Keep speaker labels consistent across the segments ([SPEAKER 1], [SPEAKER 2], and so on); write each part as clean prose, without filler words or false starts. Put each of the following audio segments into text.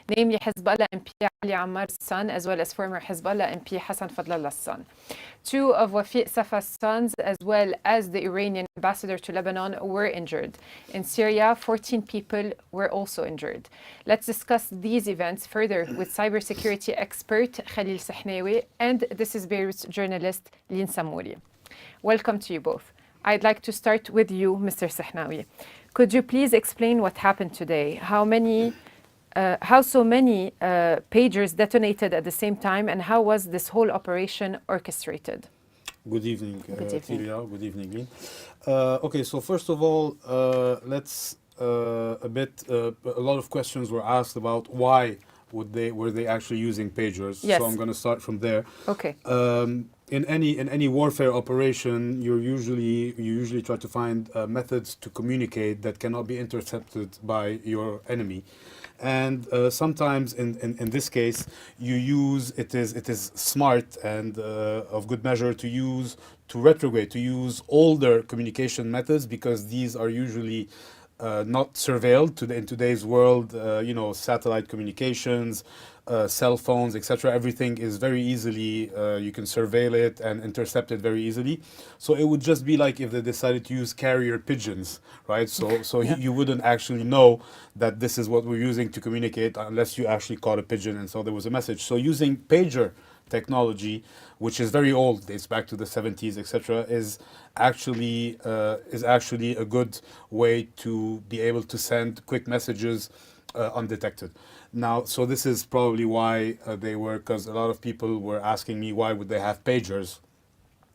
[SPEAKER 1] namely Hezbollah MP Ali Ammar's son, as well as former Hezbollah MP Hassan Fadlallah's son. Two of Wafiq Safa's sons, as well as the Iranian ambassador to Lebanon, were injured. In Syria, 14 people were also injured. Let's discuss these events further with cybersecurity expert Khalil Sahnawi and This is Beirut's journalist Lin Samouri. Welcome to you both. I'd like to start with you, Mr. Sahnawi. Could you please explain what happened today? How so many pagers detonated at the same time, and how was this whole operation orchestrated?
[SPEAKER 2] Good evening,
[SPEAKER 1] Good evening.
[SPEAKER 2] Celia. Good evening, Lynn. Okay, so first of all, let's a lot of questions were asked about why were they actually using pagers.
[SPEAKER 1] Yes.
[SPEAKER 2] So I'm going to start from there.
[SPEAKER 1] Okay.
[SPEAKER 2] In any warfare operation, you usually try to find methods to communicate that cannot be intercepted by your enemy. And sometimes in this case it is smart and of good measure to use older communication methods, because these are usually not surveilled in today's world. Satellite communications, cell phones, etc. Everything is very easily, you can surveil it and intercept it very easily. So it would just be like if they decided to use carrier pigeons, right? So
[SPEAKER 1] Yeah.
[SPEAKER 2] you wouldn't actually know that this is what we're using to communicate unless you actually caught a pigeon and so there was a message. So using pager technology, which is very old, dates back to the 70s, etc., is actually a good way to be able to send quick messages undetected. Now, so this is probably why because a lot of people were asking me why would they have pagers,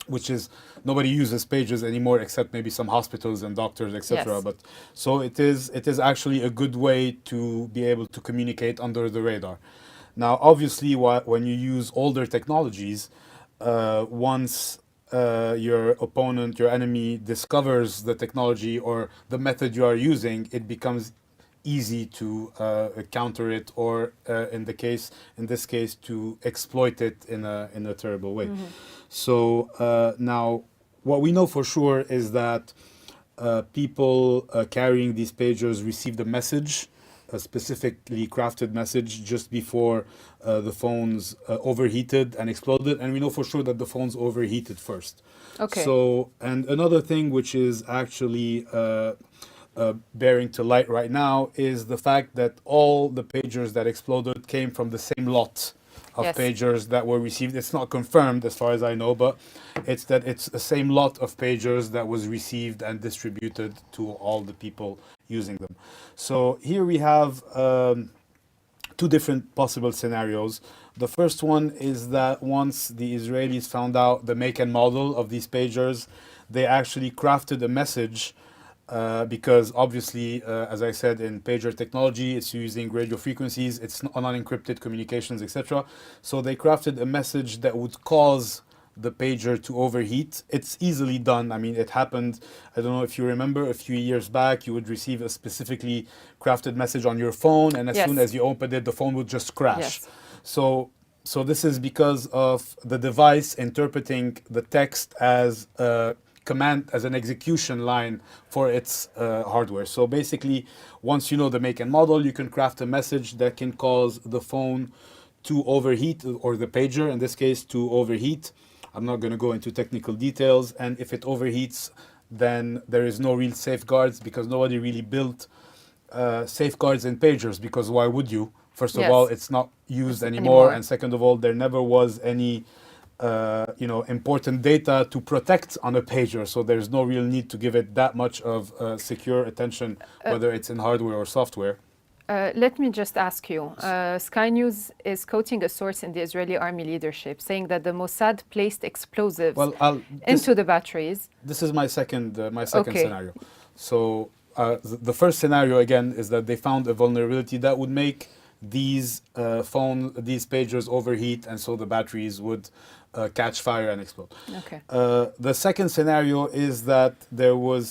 [SPEAKER 2] which is nobody uses pagers anymore except maybe some hospitals and doctors, etc.
[SPEAKER 1] Yes.
[SPEAKER 2] But so it is actually a good way to be able to communicate under the radar. Now, obviously, when you use older technologies, once your opponent, your enemy, discovers the technology or the method you are using, it becomes easy to counter it, or in this case, to exploit it in a terrible way. So now, what we know for sure is that people carrying these pagers received a message, a specifically crafted message, just before the phones overheated and exploded, and we know for sure that the phones overheated first.
[SPEAKER 1] Okay.
[SPEAKER 2] So, and another thing which is actually bearing to light right now is the fact that all the pagers that exploded came from the same lot of
[SPEAKER 1] Yes.
[SPEAKER 2] pagers that were received. It's not confirmed as far as I know, but it's the same lot of pagers that was received and distributed to all the people using them. So here we have two different possible scenarios. The first one is that once the Israelis found out the make and model of these pagers, they actually crafted a message, because obviously, as I said, in pager technology, it's using radio frequencies, it's unencrypted communications, etc. So they crafted a message that would cause the pager to overheat. It's easily done. I mean, it happened, I don't know if you remember, a few years back, you would receive a specifically crafted message on your phone, and as
[SPEAKER 1] Yes.
[SPEAKER 2] soon as you opened it, the phone would just crash.
[SPEAKER 1] Yes.
[SPEAKER 2] So this is because of the device interpreting the text as a command, as an execution line for its hardware. So basically, once you know the make and model, you can craft a message that can cause the phone to overheat, or the pager in this case to overheat. I'm not going to go into technical details, and if it overheats, then there is no real safeguards, because nobody really built safeguards in pagers, because why would you? First of
[SPEAKER 1] Yes.
[SPEAKER 2] all, it's not used anymore,
[SPEAKER 1] Anymore.
[SPEAKER 2] and second of all, there never was any important data to protect on a pager, so there's no real need to give it that much of secure attention, whether it's in hardware or software.
[SPEAKER 1] Let me just ask you. Sky News is quoting a source in the Israeli army leadership saying that the Mossad placed explosives into the batteries.
[SPEAKER 2] This is my second
[SPEAKER 1] Okay.
[SPEAKER 2] scenario. So the first scenario again is that they found a vulnerability that would make these pagers overheat, and so the batteries would catch fire and explode.
[SPEAKER 1] Okay.
[SPEAKER 2] The second scenario is that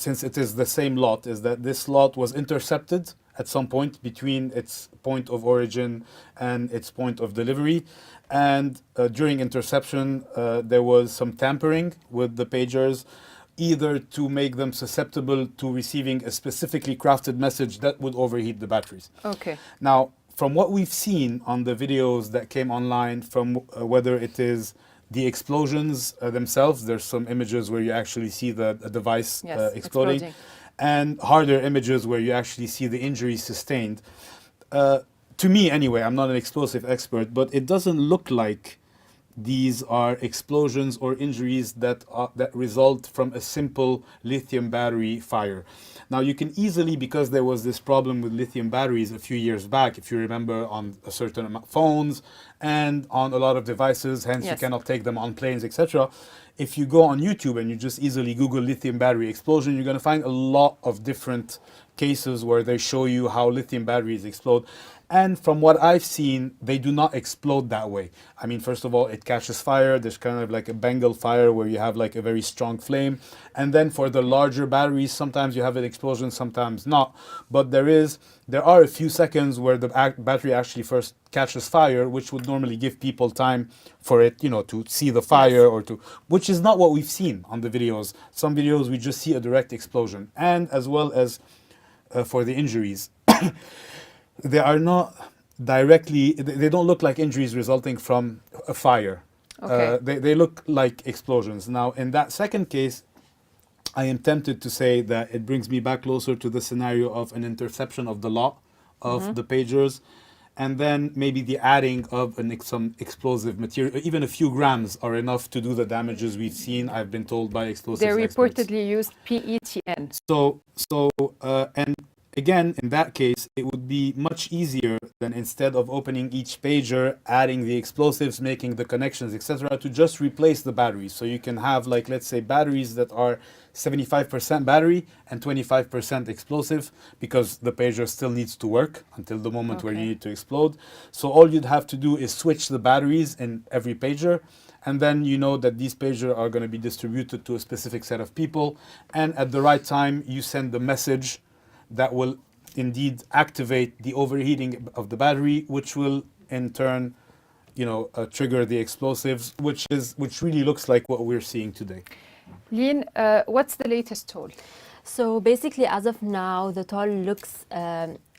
[SPEAKER 2] since it is the same lot, is that this lot was intercepted at some point between its point of origin and its point of delivery. And during interception, there was some tampering with the pagers, either to make them susceptible to receiving a specifically crafted message that would overheat the batteries.
[SPEAKER 1] Okay.
[SPEAKER 2] Now, from what we've seen on the videos that came online, from whether it is the explosions themselves, there's some images where you actually see the device
[SPEAKER 1] Yes,
[SPEAKER 2] exploding,
[SPEAKER 1] exploding.
[SPEAKER 2] and harder images where you actually see the injuries sustained. To me, anyway, I'm not an explosive expert, but it doesn't look like these are explosions or injuries that result from a simple lithium battery fire. Now, you can easily, because there was this problem with lithium batteries a few years back, if you remember, on a certain amount phones and on a lot of devices, hence you
[SPEAKER 1] Yes.
[SPEAKER 2] cannot take them on planes, etc. If you go on YouTube and you just easily Google lithium battery explosion, you're going to find a lot of different cases where they show you how lithium batteries explode. And from what I've seen, they do not explode that way. I mean, first of all, it catches fire. There's kind of like a Bengal fire where you have like a very strong flame. And then for the larger batteries, sometimes you have an explosion, sometimes not. But there are a few seconds where the battery actually first catches fire, which would normally give people time for it, to see the fire,
[SPEAKER 1] Yes.
[SPEAKER 2] which is not what we've seen on the videos. Some videos we just see a direct explosion, and as well as for the injuries. They are not directly, they don't look like injuries resulting from a fire.
[SPEAKER 1] Okay.
[SPEAKER 2] They look like explosions. Now, in that second case, I am tempted to say that it brings me back closer to the scenario of an interception of the lot of the pagers, and then maybe the adding of some explosive material. Even a few grams are enough to do the damages we've seen, I've been told by explosives
[SPEAKER 1] They
[SPEAKER 2] experts.
[SPEAKER 1] reportedly used PETN.
[SPEAKER 2] And again, in that case, it would be much easier than, instead of opening each pager, adding the explosives, making the connections, etc., to just replace the batteries. So you can have, like, let's say, batteries that are 75% battery and 25% explosive, because the pager still needs to work until the moment where you
[SPEAKER 1] Okay.
[SPEAKER 2] need to explode. So all you'd have to do is switch the batteries in every pager, and then you know that these pagers are going to be distributed to a specific set of people, and at the right time you send the message that will indeed activate the overheating of the battery, which will in turn, trigger the explosives, which really looks like what we're seeing today.
[SPEAKER 1] Lynn, what's the latest toll?
[SPEAKER 3] So basically, as of now, the toll looks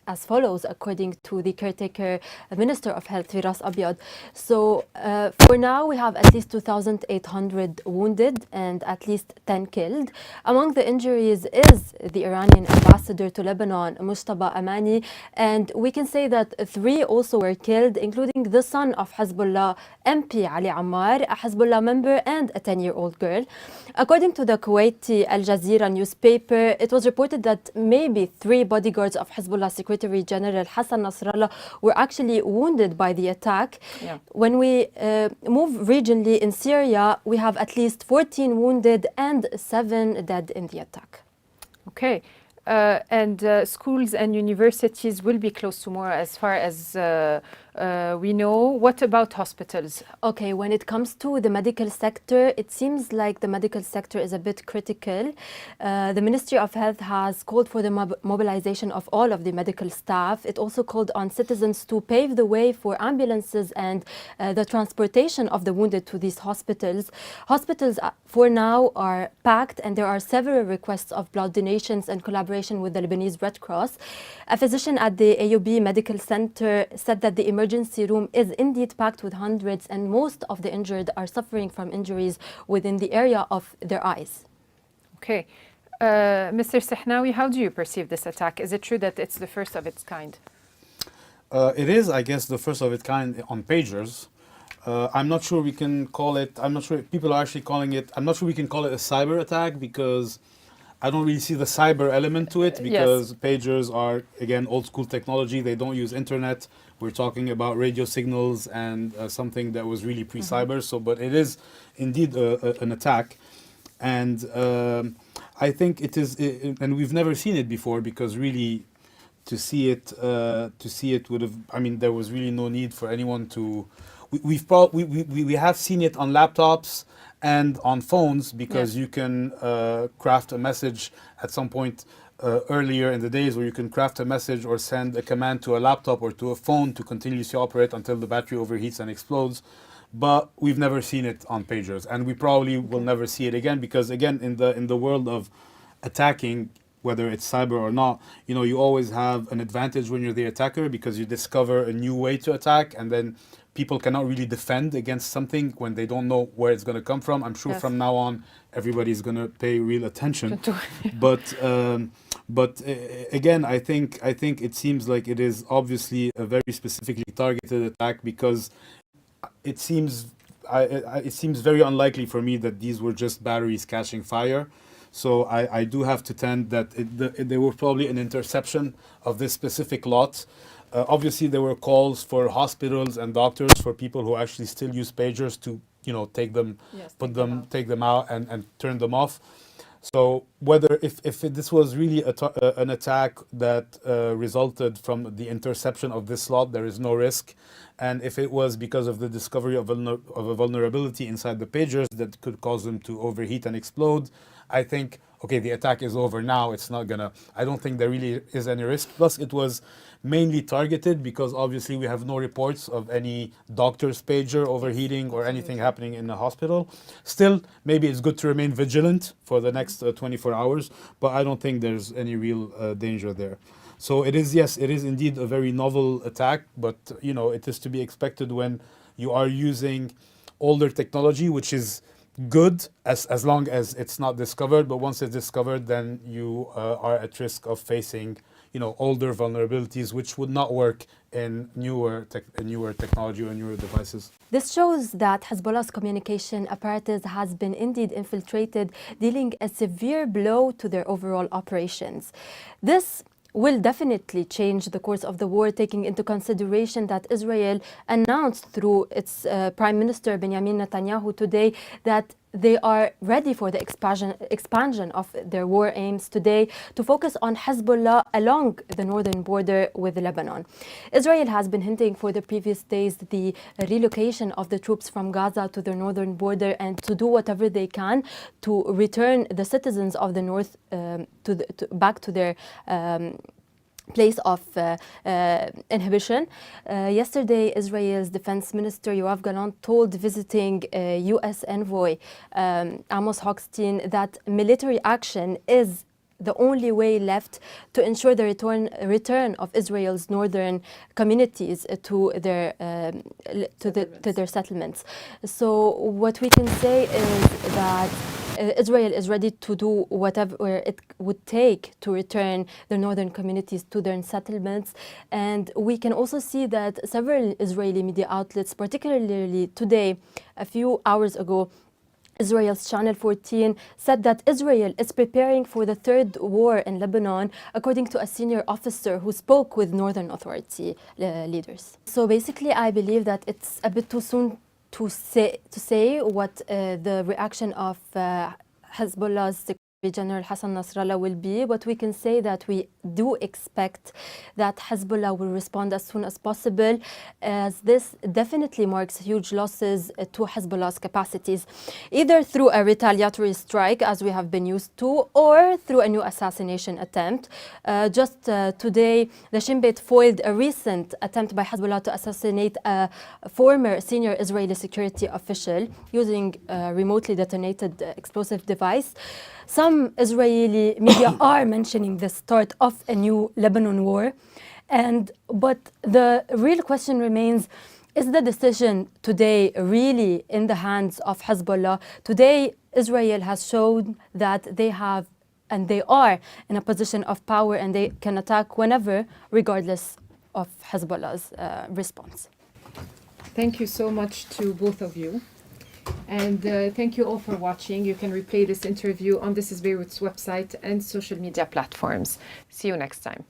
[SPEAKER 3] as follows, according to the caretaker Minister of Health, Firas Abiad. So for now, we have at least 2,800 wounded and at least 10 killed. Among the injuries is the Iranian ambassador to Lebanon, Mujtaba Amani, and we can say that 3 also were killed, including the son of Hezbollah MP Ali Ammar, a Hezbollah member, and a 10-year-old girl. According to the Kuwaiti Al Jazeera newspaper, it was reported that maybe 3 bodyguards of Hezbollah Secretary General Hassan Nasrallah were actually wounded by the attack.
[SPEAKER 1] Yeah.
[SPEAKER 3] When we move regionally in Syria, we have at least 14 wounded and 7 dead in the attack.
[SPEAKER 1] Okay. And schools and universities will be closed tomorrow, as far as we know. What about hospitals?
[SPEAKER 3] Okay, when it comes to the medical sector, it seems like the medical sector is a bit critical. The Ministry of Health has called for the mobilization of all of the medical staff. It also called on citizens to pave the way for ambulances and the transportation of the wounded to these hospitals. Hospitals for now are packed, and there are several requests of blood donations and collaboration with the Lebanese Red Cross. A physician at the AUB Medical Center said that the emergency room is indeed packed with hundreds, and most of the injured are suffering from injuries within the area of their eyes.
[SPEAKER 1] Okay. Mr. Sehnawi, how do you perceive this attack? Is it true that it's the first of its kind?
[SPEAKER 2] It is, I guess, the first of its kind on pagers. I'm not sure we can call it, I'm not sure if people are actually calling it, I'm not sure we can call it a cyber attack, because I don't really see the cyber element to it, because pagers are, again, old school technology. They don't use internet. We're talking about radio signals and something that was really pre-cyber. So, but it is indeed an attack. And I think it is, and we've never seen it before, because really to see it would have, I mean, there was really no need for anyone to, we have seen it on laptops and on phones, because you can craft a message at some point earlier in the days, where you can craft a message or send a command to a laptop or to a phone to continuously operate until the battery overheats and explodes. But we've never seen it on pagers, and we probably will never see it again, because again, in the world of attacking, whether it's cyber or not, you always have an advantage when you're the attacker because you discover a new way to attack, and then people cannot really defend against something when they don't know where it's going to come from. I'm sure
[SPEAKER 1] Yes.
[SPEAKER 2] from now on everybody's going to pay real attention. But again, I think it seems like it is obviously a very specifically targeted attack because it seems it seems very unlikely for me that these were just batteries catching fire. So I do have to tend that there were probably an interception of this specific lot. Obviously, there were calls for hospitals and doctors, for people who actually still use pagers to, take them,
[SPEAKER 1] Yes,
[SPEAKER 2] take them out and turn them off. So whether if this was really an attack that resulted from the interception of this slot, there is no risk. And if it was because of the discovery of a vulnerability inside the pagers that could cause them to overheat and explode, I think, okay, the attack is over now. It's not gonna, I don't think there really is any risk. Plus, it was mainly targeted because obviously we have no reports of any doctor's pager overheating or anything happening in the hospital. Still, maybe it's good to remain vigilant for the next 24 hours, but I don't think there's any real danger there. So it is, yes, it is indeed a very novel attack, but it is to be expected when you are using older technology, which is good as long as it's not discovered. But once it's discovered, then you are at risk of facing older vulnerabilities, which would not work in newer technology or newer devices.
[SPEAKER 3] This shows that Hezbollah's communication apparatus has been indeed infiltrated, dealing a severe blow to their overall operations. This will definitely change the course of the war, taking into consideration that Israel announced through its Prime Minister Benjamin Netanyahu today that they are ready for the expansion of their war aims today to focus on Hezbollah along the northern border with Lebanon. Israel has been hinting for the previous days the relocation of the troops from Gaza to the northern border and to do whatever they can to return the citizens of the north back to their place of inhibition. Yesterday, Israel's Defense Minister Yoav Gallant told visiting U.S. envoy Amos Hochstein that military action is the only way left to ensure the return of Israel's northern communities to their settlements. So what we can say is that Israel is ready to do whatever it would take to return the northern communities to their settlements. And we can also see that several Israeli media outlets, particularly today, a few hours ago, Israel's Channel 14 said that Israel is preparing for the third war in Lebanon, according to a senior officer who spoke with Northern Authority leaders. So basically, I believe that it's a bit too soon to say what the reaction of Hezbollah's Secretary General Hassan Nasrallah will be, but we can say that we do expect that Hezbollah will respond as soon as possible, as this definitely marks huge losses to Hezbollah's capacities, either through a retaliatory strike, as we have been used to, or through a new assassination attempt. Just today, the Shin Bet foiled a recent attempt by Hezbollah to assassinate a former senior Israeli security official using a remotely detonated explosive device. Some Israeli media are mentioning the start of a new Lebanon war, but the real question remains, is the decision today really in the hands of Hezbollah? Today, Israel has shown that they have and they are in a position of power and they can attack whenever, regardless of Hezbollah's response.
[SPEAKER 1] Thank you so much to both of you. And thank you all for watching. You can replay this interview on This is Beirut's website and social media platforms. See you next time.